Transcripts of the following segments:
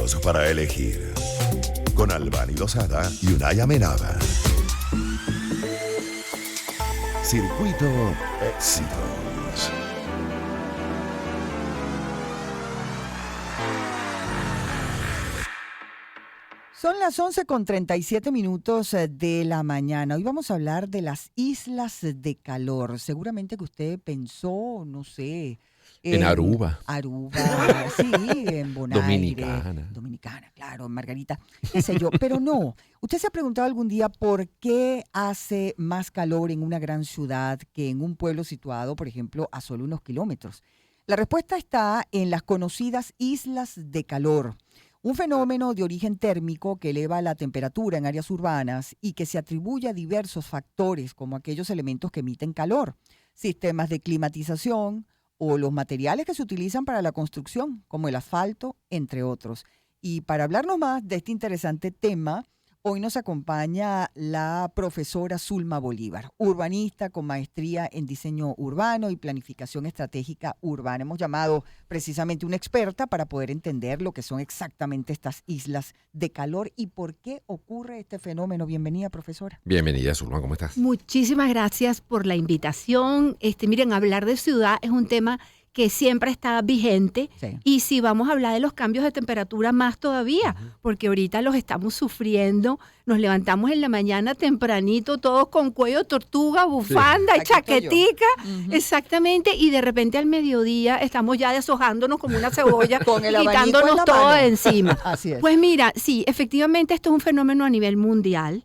Éxitos para elegir. Con Albany Lozada y Unay Amenábar. Circuito Éxitos. Son las 11:37 de la mañana. Hoy vamos a hablar de las islas de calor. Seguramente que usted pensó, no sé... En Aruba. Aruba, sí, en Bonaire. Dominicana, claro, en Margarita, qué sé yo. Pero no, ¿usted se ha preguntado algún día por qué hace más calor en una gran ciudad que en un pueblo situado, por ejemplo, a solo unos kilómetros? La respuesta está en las conocidas islas de calor. Un fenómeno de origen térmico que eleva la temperatura en áreas urbanas y que se atribuye a diversos factores como aquellos elementos que emiten calor, sistemas de climatización o los materiales que se utilizan para la construcción, como el asfalto, entre otros. Y para hablarnos más de este interesante tema, hoy nos acompaña la profesora Zulma Bolívar, urbanista con maestría en diseño urbano y planificación estratégica urbana. Hemos llamado precisamente una experta para poder entender lo que son exactamente estas islas de calor y por qué ocurre este fenómeno. Bienvenida, profesora. Bienvenida, Zulma, ¿cómo estás? Muchísimas gracias por la invitación. Miren, hablar de ciudad es un tema que siempre está vigente, sí. Y si vamos a hablar de los cambios de temperatura más todavía, porque ahorita los estamos sufriendo, nos levantamos en la mañana tempranito, todos con cuello de tortuga, bufanda, sí. Y chaquetica, exactamente, y de repente al mediodía estamos ya deshojándonos como una cebolla, quitándonos todo de encima. Así es. Pues mira, sí, efectivamente esto es un fenómeno a nivel mundial.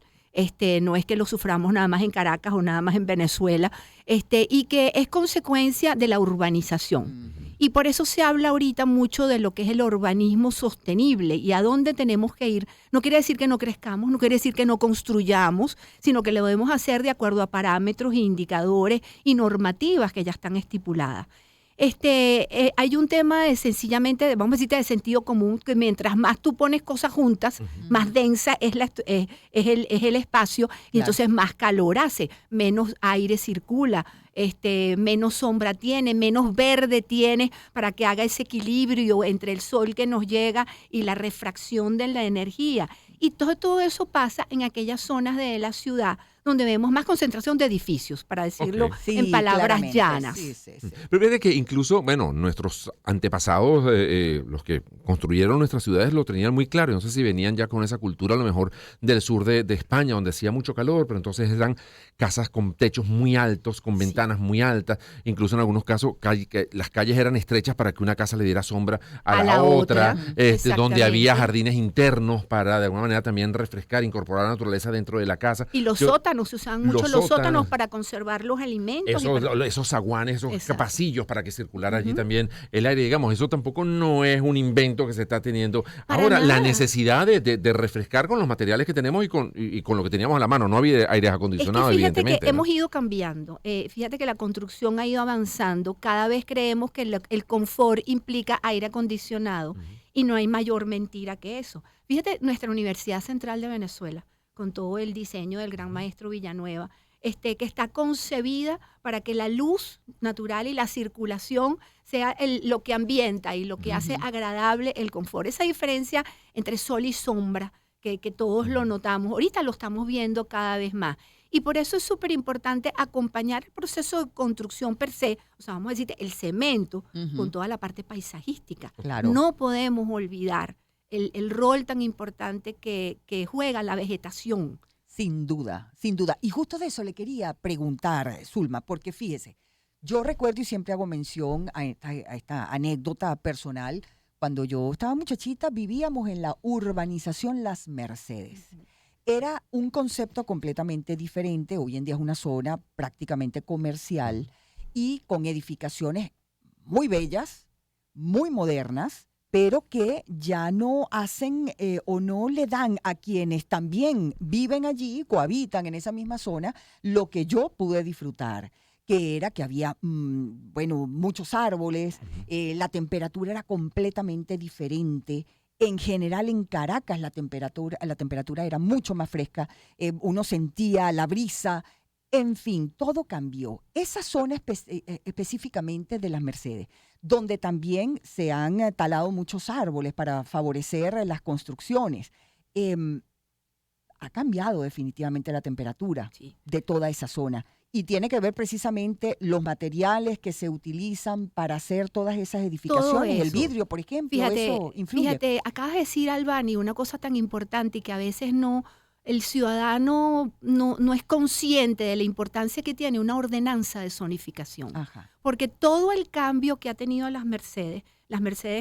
No es que lo suframos nada más en Caracas o nada más en Venezuela, y que es consecuencia de la urbanización. Y por eso se habla ahorita mucho de lo que es el urbanismo sostenible y a dónde tenemos que ir. No quiere decir que no crezcamos, no quiere decir que no construyamos, sino que lo debemos hacer de acuerdo a parámetros, indicadores y normativas que ya están estipuladas. Hay un tema sencillamente, vamos a decir, de sentido común, que mientras más tú pones cosas juntas, más densa es el espacio, y claro. Entonces más calor hace, menos aire circula, menos sombra tiene, menos verde tiene para que haga ese equilibrio entre el sol que nos llega y la refracción de la energía. Y todo eso pasa en aquellas zonas de la ciudad donde vemos más concentración de edificios, para decirlo en palabras llanas. Sí. Pero fíjate que incluso, nuestros antepasados, los que construyeron nuestras ciudades, lo tenían muy claro. No sé si venían ya con esa cultura a lo mejor del sur de España, donde hacía mucho calor, pero entonces eran casas con techos muy altos, con ventanas muy altas. Incluso en algunos casos las calles eran estrechas para que una casa le diera sombra a la otra, donde había jardines internos para de alguna manera también refrescar, incorporar la naturaleza dentro de la casa. Y los sótanos, se usaban mucho los sótanos para conservar los alimentos. Esos zaguanes, esos pasillos para que circulara allí también el aire. Digamos, eso tampoco no es un invento que se está teniendo. Ahora, la necesidad de refrescar con los materiales que tenemos y con lo que teníamos a la mano. No había aires acondicionados, evidentemente. Fíjate que hemos ido cambiando. Fíjate que la construcción ha ido avanzando. Cada vez creemos que el confort implica aire acondicionado y no hay mayor mentira que eso. Fíjate, nuestra Universidad Central de Venezuela, con todo el diseño del gran maestro Villanueva, que está concebida para que la luz natural y la circulación sea lo que ambienta y lo que hace agradable el confort. Esa diferencia entre sol y sombra, que todos lo notamos, ahorita lo estamos viendo cada vez más. Y por eso es súper importante acompañar el proceso de construcción per se, o sea, vamos a decir, el cemento, con toda la parte paisajística. Claro. No podemos olvidar el rol tan importante que juega la vegetación. Sin duda, sin duda. Y justo de eso le quería preguntar, Zulma, porque fíjese, yo recuerdo y siempre hago mención a esta anécdota personal. Cuando yo estaba muchachita, vivíamos en la urbanización Las Mercedes. Era un concepto completamente diferente. Hoy en día es una zona prácticamente comercial y con edificaciones muy bellas, muy modernas, pero que ya no hacen o no le dan a quienes también viven allí, cohabitan en esa misma zona, lo que yo pude disfrutar, que era que había, muchos árboles, la temperatura era completamente diferente. En general, en Caracas la temperatura era mucho más fresca, uno sentía la brisa. En fin, todo cambió. Esa zona específicamente de las Mercedes, donde también se han talado muchos árboles para favorecer las construcciones, ha cambiado definitivamente la temperatura de toda esa zona. Y tiene que ver precisamente los materiales que se utilizan para hacer todas esas edificaciones. El vidrio, por ejemplo, eso influye. Fíjate, acabas de decir, Albany, una cosa tan importante y que a veces el ciudadano no es consciente de la importancia que tiene una ordenanza de zonificación. Ajá. Porque todo el cambio que ha tenido las Mercedes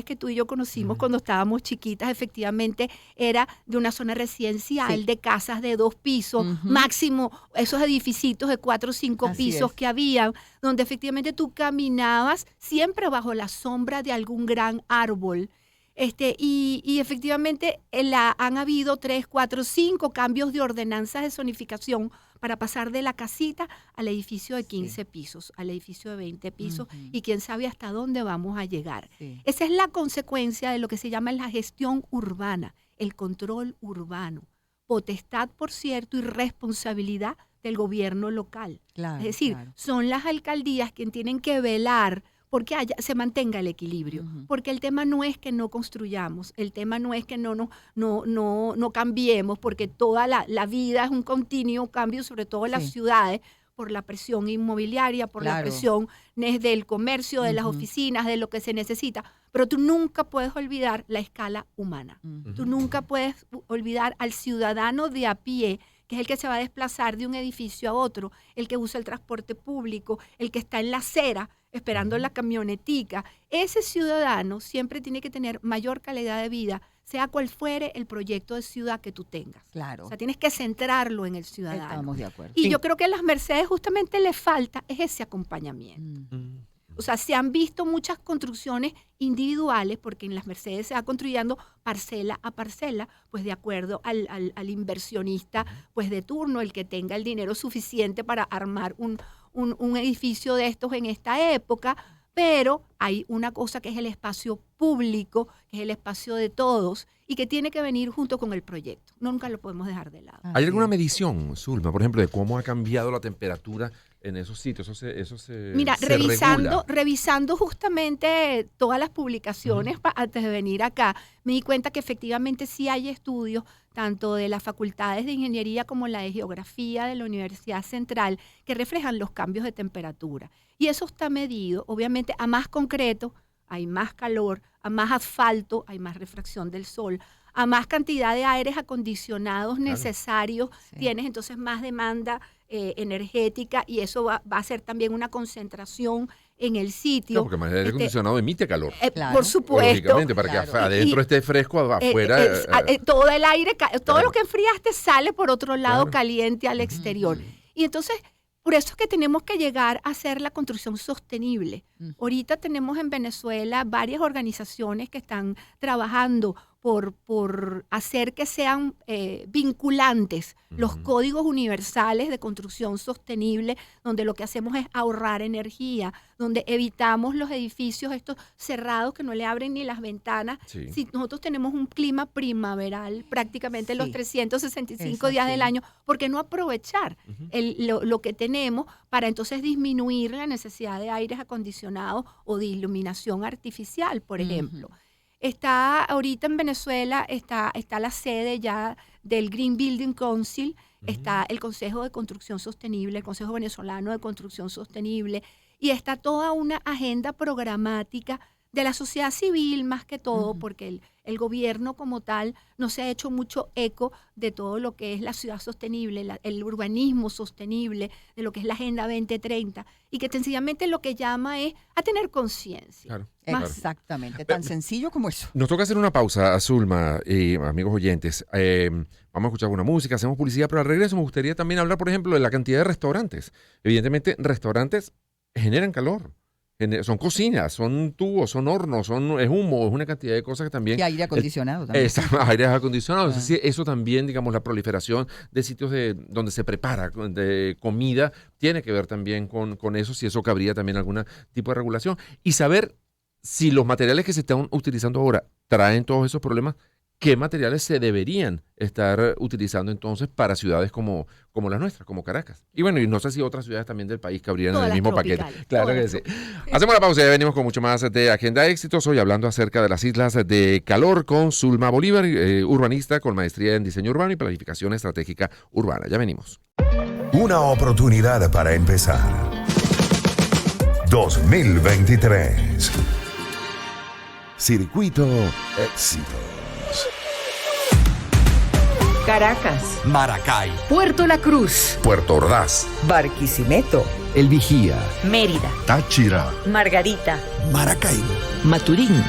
que tú y yo conocimos cuando estábamos chiquitas, efectivamente era de una zona residencial, de casas de 2 pisos, máximo esos edificios de 4 o 5 pisos que había, donde efectivamente tú caminabas siempre bajo la sombra de algún gran árbol. Y efectivamente han habido 3, 4, 5 cambios de ordenanzas de zonificación para pasar de la casita al edificio de 15 pisos, al edificio de 20 pisos, y quién sabe hasta dónde vamos a llegar. Sí. Esa es la consecuencia de lo que se llama la gestión urbana, el control urbano, potestad, por cierto, y responsabilidad del gobierno local. Claro, es decir, son las alcaldías quienes tienen que velar porque se mantenga el equilibrio. Porque el tema no es que no construyamos, el tema no es que no cambiemos, porque toda la vida es un continuo cambio, sobre todo en las ciudades, por la presión inmobiliaria, por la presión del comercio, de las oficinas, de lo que se necesita. Pero tú nunca puedes olvidar la escala humana. Tú nunca puedes olvidar al ciudadano de a pie, que es el que se va a desplazar de un edificio a otro, el que usa el transporte público, el que está en la acera esperando la camionetica. Ese ciudadano siempre tiene que tener mayor calidad de vida, sea cual fuere el proyecto de ciudad que tú tengas. Claro. O sea, tienes que centrarlo en el ciudadano. Estamos de acuerdo. Y yo creo que a las Mercedes justamente le falta ese acompañamiento. O sea, se han visto muchas construcciones individuales, porque en las Mercedes se va construyendo parcela a parcela, pues de acuerdo al inversionista pues de turno, el que tenga el dinero suficiente para armar un edificio de estos en esta época. Pero hay una cosa que es el espacio público, que es el espacio de todos y que tiene que venir junto con el proyecto. Nunca lo podemos dejar de lado. ¿Hay alguna medición, Zulma, por ejemplo, de cómo ha cambiado la temperatura en esos sitios? Mira, se revisando justamente todas las publicaciones antes de venir acá, me di cuenta que efectivamente sí hay estudios, tanto de las facultades de ingeniería como la de geografía de la Universidad Central, que reflejan los cambios de temperatura. Y eso está medido, obviamente, a más concreto hay más calor, a más asfalto hay más refracción del sol, a más cantidad de aires acondicionados necesarios, tienes entonces más demanda energética, y eso va a ser también una concentración en el sitio. Claro, porque el aire acondicionado emite calor. Por supuesto. Lógicamente, para que adentro esté fresco, afuera. Todo el aire, todo lo que enfriaste sale por otro lado caliente al exterior. Y entonces, por eso es que tenemos que llegar a hacer la construcción sostenible. Ahorita tenemos en Venezuela varias organizaciones que están trabajando por hacer que sean vinculantes los códigos universales de construcción sostenible, donde lo que hacemos es ahorrar energía, donde evitamos los edificios estos cerrados que no le abren ni las ventanas. Si nosotros tenemos un clima primaveral prácticamente los 365 días del año, ¿por qué no aprovechar lo que tenemos para entonces disminuir la necesidad de aires acondicionados o de iluminación artificial, por ejemplo? Está ahorita en Venezuela, está la sede ya del Green Building Council, está el Consejo de Construcción Sostenible, el Consejo Venezolano de Construcción Sostenible, y está toda una agenda programática de la sociedad civil más que todo, porque el gobierno como tal no se ha hecho mucho eco de todo lo que es la ciudad sostenible, el urbanismo sostenible, de lo que es la Agenda 2030, y que sencillamente lo que llama es a tener conciencia. Claro. Exactamente, tan sencillo como eso. Nos toca hacer una pausa, Zulma, amigos oyentes. Vamos a escuchar una música, hacemos publicidad, pero al regreso me gustaría también hablar, por ejemplo, de la cantidad de restaurantes. Evidentemente, restaurantes generan calor. Son cocinas, son tubos, son hornos, es humo, es una cantidad de cosas que también... Y aire acondicionado también. Aire acondicionado. Entonces, eso también, digamos, la proliferación de sitios donde se prepara de comida tiene que ver también con eso, si eso cabría también algún tipo de regulación. Y saber si los materiales que se están utilizando ahora traen todos esos problemas, qué materiales se deberían estar utilizando entonces para ciudades como las nuestras, como Caracas. Y bueno, y no sé si otras ciudades también del país cabrían en el mismo paquete. Claro que sí. Hacemos la pausa y ya venimos con mucho más de Agenda Éxitos. Hoy hablando acerca de las islas de calor con Zulma Bolívar, urbanista con maestría en diseño urbano y planificación estratégica urbana. Ya venimos. Una oportunidad para empezar. 2023. Circuito Éxitos. Caracas, Maracay, Puerto La Cruz, Puerto Ordaz, Barquisimeto, El Vigía, Mérida, Táchira, Margarita, Maracaibo, Maturín.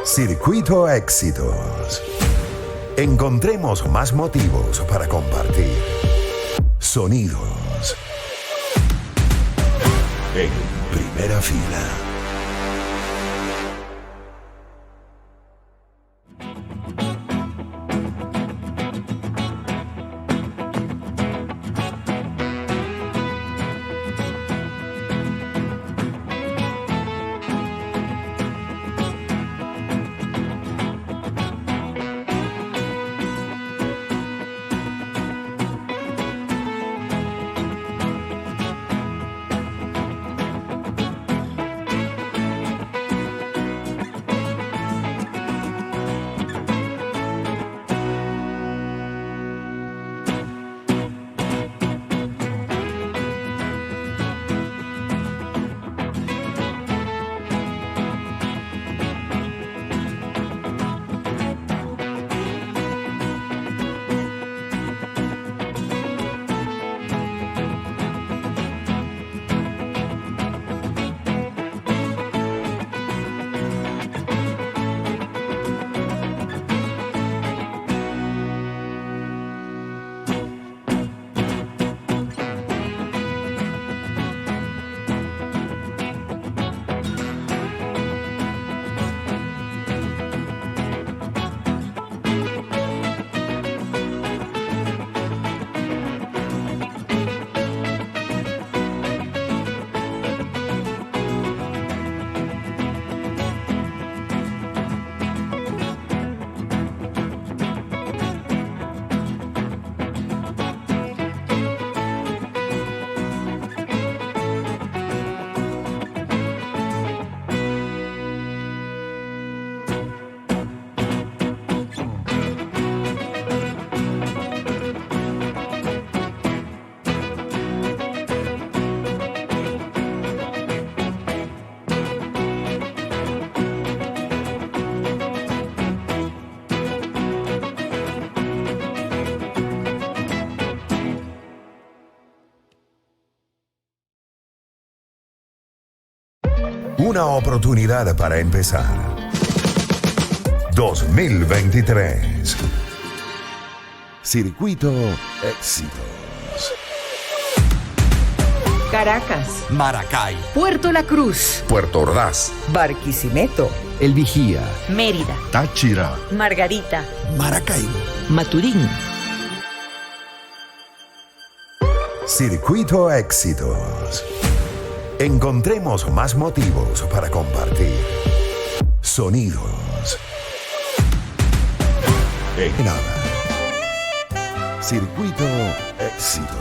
Circuito Éxitos. Encontremos más motivos para compartir. Sonidos. En primera fila. Una oportunidad para empezar. 2023. Circuito Éxitos. Caracas, Maracay, Puerto La Cruz, Puerto Ordaz, Barquisimeto, El Vigía, Mérida, Táchira, Margarita, Maracaibo, Maturín. Circuito Éxitos. Encontremos más motivos para compartir. Sonidos. En nada. Circuito Éxitos.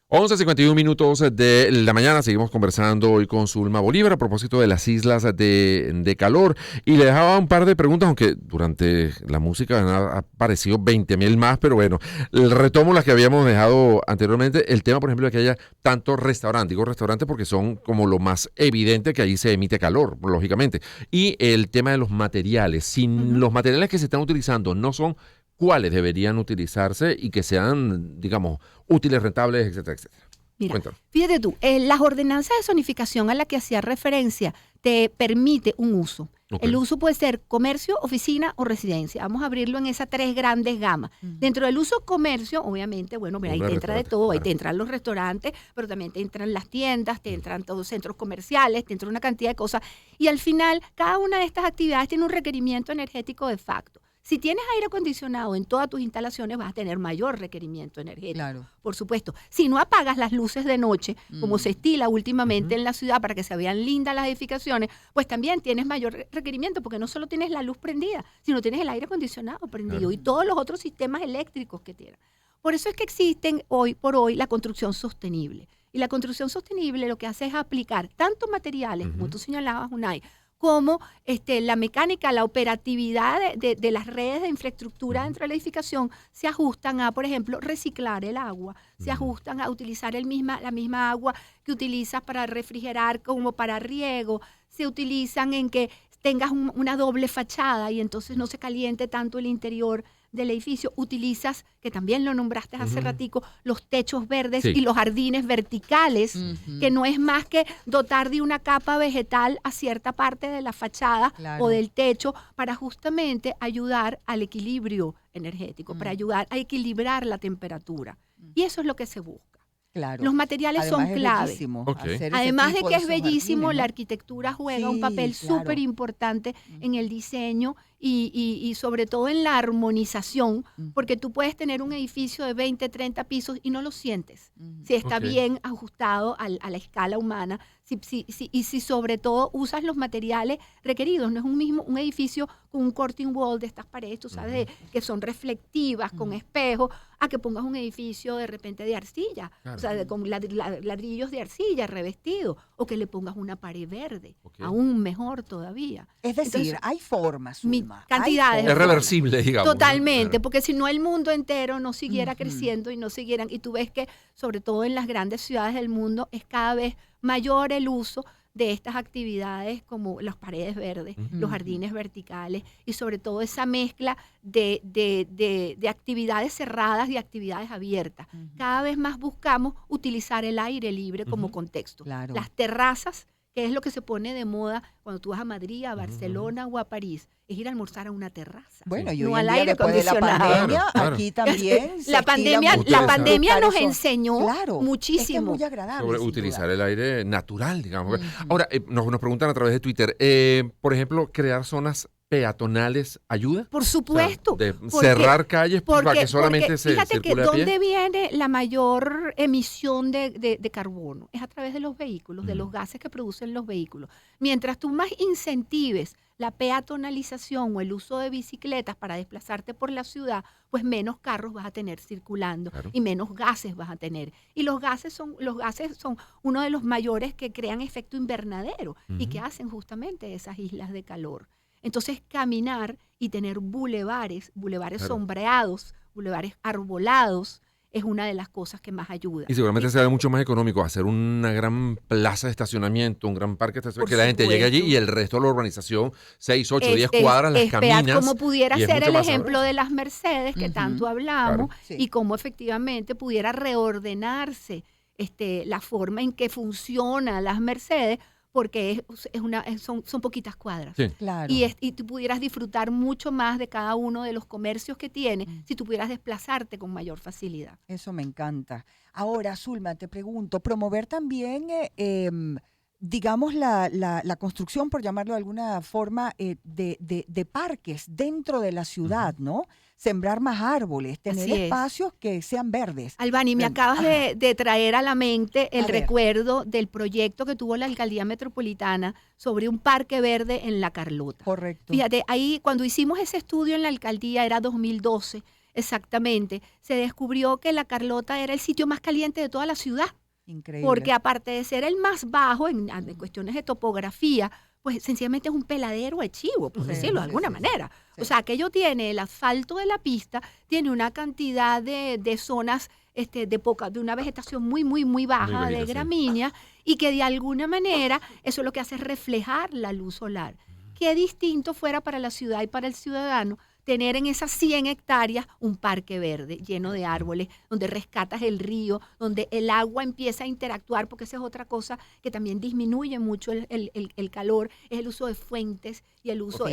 11:51 minutos de la mañana. Seguimos conversando hoy con Zulma Bolívar a propósito de las islas de calor. Y le dejaba un par de preguntas, aunque durante la música han aparecido 20,000 más, pero bueno, retomo las que habíamos dejado anteriormente. El tema, por ejemplo, de que haya tantos restaurantes. Digo restaurantes porque son como lo más evidente que ahí se emite calor, lógicamente. Y el tema de los materiales. Si los materiales que se están utilizando no son cuáles deberían utilizarse y que sean, digamos, útiles, rentables, etcétera, etcétera. Mira, Cuéntanos. fíjate tú, las ordenanzas de zonificación a la que hacía referencia te permite un uso. Okay. El uso puede ser comercio, oficina o residencia. Vamos a abrirlo en esas tres grandes gamas. Dentro del uso comercio, obviamente, bueno, mira, ahí te entra de todo. Ahí te entran los restaurantes, pero también te entran las tiendas, te entran todos los centros comerciales, te entra una cantidad de cosas. Y al final, cada una de estas actividades tiene un requerimiento energético de facto. Si tienes aire acondicionado en todas tus instalaciones, vas a tener mayor requerimiento energético. Claro. Por supuesto. Si no apagas las luces de noche, como se estila últimamente en la ciudad para que se vean lindas las edificaciones, pues también tienes mayor requerimiento, porque no solo tienes la luz prendida, sino tienes el aire acondicionado prendido y todos los otros sistemas eléctricos que tienen. Por eso es que existen hoy por hoy la construcción sostenible. Y la construcción sostenible lo que hace es aplicar tanto materiales, como tú señalabas, Unai, como la mecánica, la operatividad de las redes de infraestructura dentro de la edificación se ajustan a, por ejemplo, reciclar el agua, se ajustan a utilizar la misma agua que utilizas para refrigerar como para riego, se utilizan en que tengas una doble fachada y entonces no se caliente tanto el interior del edificio. Utilizas, que también lo nombraste hace ratico, los techos verdes y los jardines verticales, que no es más que dotar de una capa vegetal a cierta parte de la fachada o del techo para justamente ayudar al equilibrio energético, para ayudar a equilibrar la temperatura. Y eso es lo que se busca. Claro. Los materiales Además son clave. Además de que es bellísimo, jardines, ¿no? la arquitectura juega un papel súper importante en el diseño y sobre todo en la armonización, porque tú puedes tener un edificio de 20, 30 pisos y no lo sientes, si está bien ajustado a la escala humana, y si sobre todo usas los materiales requeridos. No es un edificio con un curtain wall de estas paredes, tú sabes, que son reflectivas, con espejos, a que pongas un edificio de repente de arcilla, o sea, con ladrillos de arcilla revestidos, o que le pongas una pared verde, aún mejor todavía. Es decir, Entonces, hay formas, Zulma, cantidades. Es reversible, digamos. Totalmente, Claro. porque si no el mundo entero no siguiera creciendo y no siguieran, y tú ves que sobre todo en las grandes ciudades del mundo es cada vez mayor el uso de estas actividades como las paredes verdes, los jardines verticales y sobre todo esa mezcla de actividades cerradas y actividades abiertas. Cada vez más buscamos utilizar el aire libre como contexto. Claro. Las terrazas, que es lo que se pone de moda cuando tú vas a Madrid, a Barcelona o a París, es ir a almorzar a una terraza. Bueno, y no hoy en al día, aire después de la acondicionado. pandemia, Claro. aquí también La pandemia nos enseñó enseñó muchísimo. Es que es muy agradable. Sobre sin utilizar duda. el aire natural, digamos. Ahora, nos preguntan a través de Twitter, por ejemplo, crear zonas peatonales ayuda. Por supuesto. O sea, cerrar calles para que solamente se fíjate que circule a pie. ¿dónde viene la mayor emisión de carbono? Es a través de los vehículos, de los gases que producen los vehículos. Mientras tú más incentives la peatonalización o el uso de bicicletas para desplazarte por la ciudad, pues menos carros vas a tener circulando y menos gases vas a tener. Y los gases son uno de los mayores que crean efecto invernadero y que hacen justamente esas islas de calor. Entonces, caminar y tener bulevares sombreados, bulevares arbolados, es una de las cosas que más ayuda. Y seguramente será mucho más económico hacer una gran plaza de estacionamiento, un gran parque de estacionamiento, que la gente llegue allí y el resto de la urbanización, 6, 8, 10 cuadras, las caminas. Como pudiera y es ser mucho el más ejemplo sabroso. de las Mercedes, que tanto hablamos, Sí. y cómo efectivamente pudiera reordenarse la forma en que funcionan las Mercedes, porque son poquitas cuadras. Sí. Claro. Y tú pudieras disfrutar mucho más de cada uno de los comercios que tiene si tú pudieras desplazarte con mayor facilidad. Eso me encanta. Ahora, Zulma, te pregunto, promover también, digamos, la construcción, por llamarlo de alguna forma, de parques dentro de la ciudad, ¿no? Sembrar más árboles, tener Así es. espacios que sean verdes. Albani, me Bien, acabas de traer a la mente el A ver. recuerdo del proyecto que tuvo la Alcaldía Metropolitana sobre un parque verde en La Carlota. Correcto. Fíjate, ahí cuando hicimos ese estudio en la alcaldía, era 2012 exactamente, se descubrió que La Carlota era el sitio más caliente de toda la ciudad. Increíble. Porque aparte de ser el más bajo en cuestiones de topografía, pues sencillamente es un peladero de chivo, por Sí, decirlo de sí, alguna sí, manera. sí. O sea, aquello tiene el asfalto de la pista, tiene una cantidad de zonas de una vegetación muy, muy, muy baja, bajita, de sí. gramíneas, y que de alguna manera eso lo que hace es reflejar la luz solar. Qué distinto fuera para la ciudad y para el ciudadano tener en esas 100 hectáreas un parque verde lleno de árboles, donde rescatas el río, donde el agua empieza a interactuar, porque esa es otra cosa que también disminuye mucho el calor, es el uso de fuentes y el uso,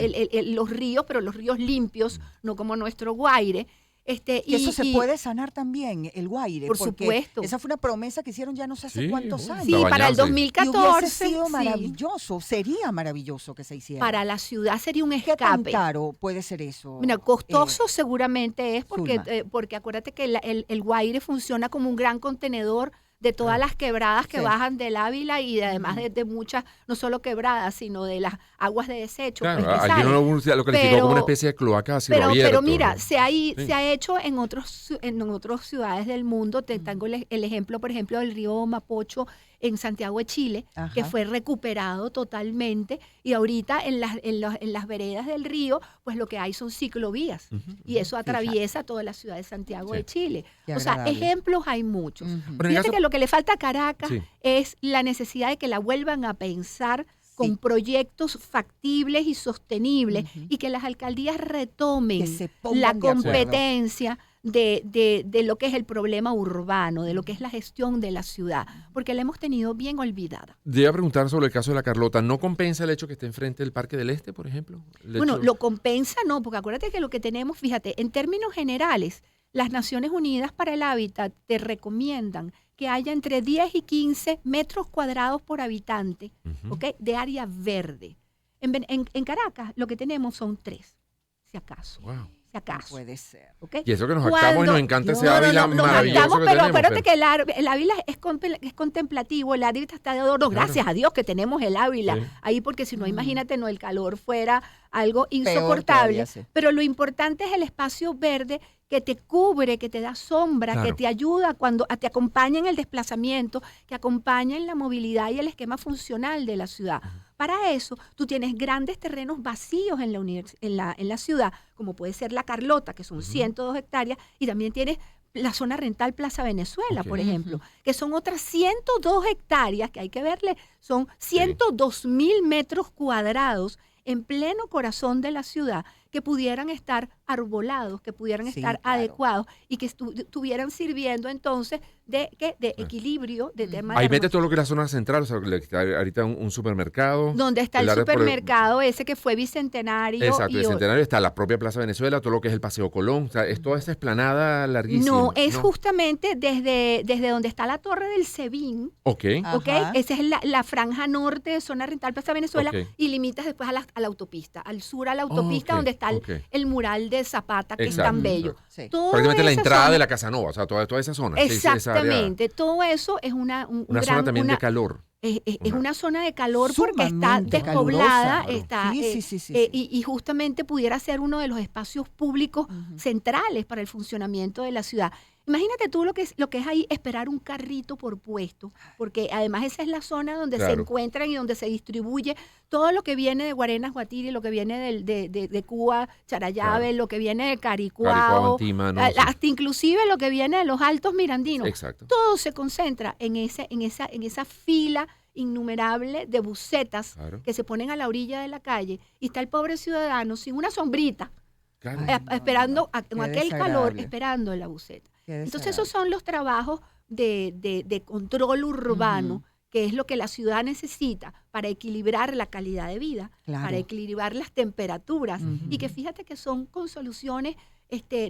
los ríos, pero los ríos limpios, no como nuestro Guaire. Y eso se puede sanar también, el Guaire. Por porque supuesto. esa fue una promesa que hicieron ya no sé hace cuántos años. Sí, para el bañarse. 2014. Y hubiese sido sí. maravilloso, sería maravilloso que se hiciera. Para la ciudad sería un ¿Qué tan escape. caro puede ser eso? Mira, costoso seguramente es porque, Zulma. porque acuérdate que el Guaire funciona como un gran contenedor de todas las quebradas que Sí. bajan del Ávila y además de muchas, no solo quebradas, sino de las aguas de desecho. Claro, pues, que alguien salen. lo calificó como una especie de cloaca a cielo Pero abierto. mira, ¿no? se ha Sí. hecho en otras ciudades del mundo. Tengo el ejemplo, por ejemplo, del río Mapocho en Santiago de Chile, que Ajá. fue recuperado totalmente. Y ahorita en las veredas del río, pues lo que hay son ciclovías. Y eso atraviesa toda la ciudad de Santiago Sí. de Chile. Qué O sea, agradable. ejemplos hay muchos. Ujú. Pero en el Fíjate caso- que lo que le falta a Caracas Sí. es la necesidad de que la vuelvan a pensar con proyectos factibles y sostenibles Ujú. y que las alcaldías retomen Que se pongan la de acuerdo. competencia de lo que es el problema urbano, de lo que es la gestión de la ciudad, porque la hemos tenido bien olvidada. Te iba a preguntar sobre el caso de la Carlota. ¿No compensa el hecho que esté enfrente del Parque del Este, por ejemplo? Bueno, lo compensa, no, porque acuérdate que lo que tenemos, fíjate, en términos generales, las Naciones Unidas para el Hábitat te recomiendan que haya entre 10 y 15 metros cuadrados por habitante, ¿ok? De área verde. En Caracas lo que tenemos son 3, si acaso. Wow. Si acaso. Puede ser. ¿Ok? Y eso que nos Cuando- jactamos y nos encanta ese No, no, Ávila no, nos maravilloso jactamos, que pero tenemos. acuérdate que el Ávila es contemplativo, el Ávila está de adorno. Claro. Gracias a Dios que tenemos el Ávila Sí. ahí, porque si no, imagínate, no, el calor fuera algo Peor insoportable. todavía, sí. Pero lo importante es el espacio verde que te cubre, que te da sombra, Claro. que te ayuda te acompaña en el desplazamiento, que acompaña en la movilidad y el esquema funcional de la ciudad. Para eso, tú tienes grandes terrenos vacíos en la ciudad, como puede ser la Carlota, que son 102 hectáreas, y también tienes la zona rental Plaza Venezuela, Ok. por ejemplo, que son otras 102 hectáreas, que hay que verle, son 102.000 metros cuadrados en pleno corazón de la ciudad, que pudieran estar arbolados, que pudieran Sí, estar claro. adecuados y que estuvieran sirviendo entonces de equilibrio, de tema Ahí de mete todo lo que es la zona central, o sea, está ahorita un supermercado. donde está el área por supermercado ese que fue bicentenario. Exacto, y el Centenario está la propia Plaza Venezuela, todo lo que es el Paseo Colón, o sea, es toda esta explanada larguísima. No, es justamente desde donde está la Torre del Sebín, Ok, ¿ok? Ajá. Esa es la franja norte de zona rental Plaza Venezuela Ok. y limitas después a la autopista, al sur a la autopista Ok, donde está ok. el mural de Zapata, que es Exacto, tan bello. exacto. Sí. Toda prácticamente la esa entrada zona- de la Casanova, o sea, toda esa zona. esa área- Exactamente, todo eso es una Zona también de calor. Es Una- una zona de calor porque está Sumamente despoblada, calurosa. está, Sí, sí. y justamente pudiera ser uno de los espacios públicos centrales para el funcionamiento de la ciudad. Imagínate tú lo que es ahí esperar un carrito por puesto, porque además esa es la zona donde se Claro. encuentran y donde se distribuye todo lo que viene de Guarenas, Guatire, lo que viene de Cuba, Charayave, Claro. lo que viene de Caricuao, Caricuao, Antímano, sí. hasta inclusive lo que viene de los Altos Mirandinos. Exacto. Todo se concentra en esa fila innumerable de bucetas Claro. que se ponen a la orilla de la calle y está el pobre ciudadano sin una sombrita, Claro. esperando Qué con aquel calor, desagradable. esperando en la buceta. Qué Entonces desagradable. esos son los trabajos de control urbano, que es lo que la ciudad necesita para equilibrar la calidad de vida, Claro. para equilibrar las temperaturas Ujú. y que fíjate que son con soluciones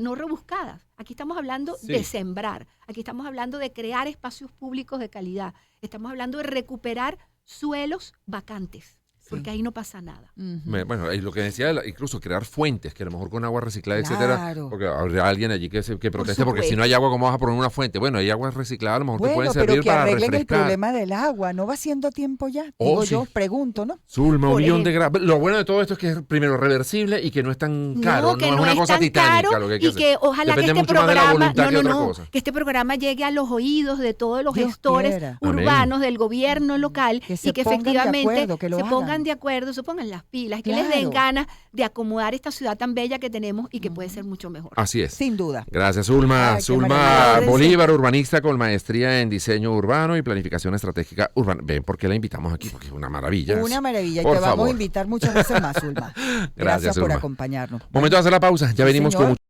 no rebuscadas. Aquí estamos hablando Sí. de sembrar, aquí estamos hablando de crear espacios públicos de calidad, estamos hablando de recuperar suelos vacantes, porque ahí no pasa nada. Ujú. Bueno, y lo que decía, incluso crear fuentes, que a lo mejor con agua reciclada, etcétera, Claro. porque habrá alguien allí que proteste, porque si supuesto. no hay agua, ¿cómo vas a poner una fuente? Bueno, hay agua reciclada, a lo mejor te Bueno, pueden pero servir que para arreglen el refrescar. problema del agua. ¿No va siendo tiempo ya? Oh, Digo sí. yo, pregunto, ¿no? Zulma, un Por millón de ejemplo. grados. Lo bueno de todo esto es que es primero reversible y que no es tan caro, no, que es una cosa tan titánica caro lo que hay que y hacer. que ojalá Depende que este mucho más de la programa, voluntad que otra cosa. que este programa llegue a los oídos de todos los Dios gestores quiera. urbanos del gobierno local Que se y que pongan de efectivamente acuerdo, que lo se hagan. pongan de acuerdo, se pongan las pilas, que les den Claro. ganas de acomodar esta ciudad tan bella que tenemos y que puede ser mucho mejor. Así es. Sin duda. Gracias, Zulma. Ay, qué Zulma maravilla. Bolívar, urbanista con maestría en diseño urbano y planificación estratégica urbana. Ven, ¿por qué la invitamos aquí? Porque es una maravilla. Una maravilla. Y Por te vamos favor. a invitar muchas veces más, Zulma. Gracias por Zulma. acompañarnos. Momento de hacer la pausa. Ya Sí, venimos señor. con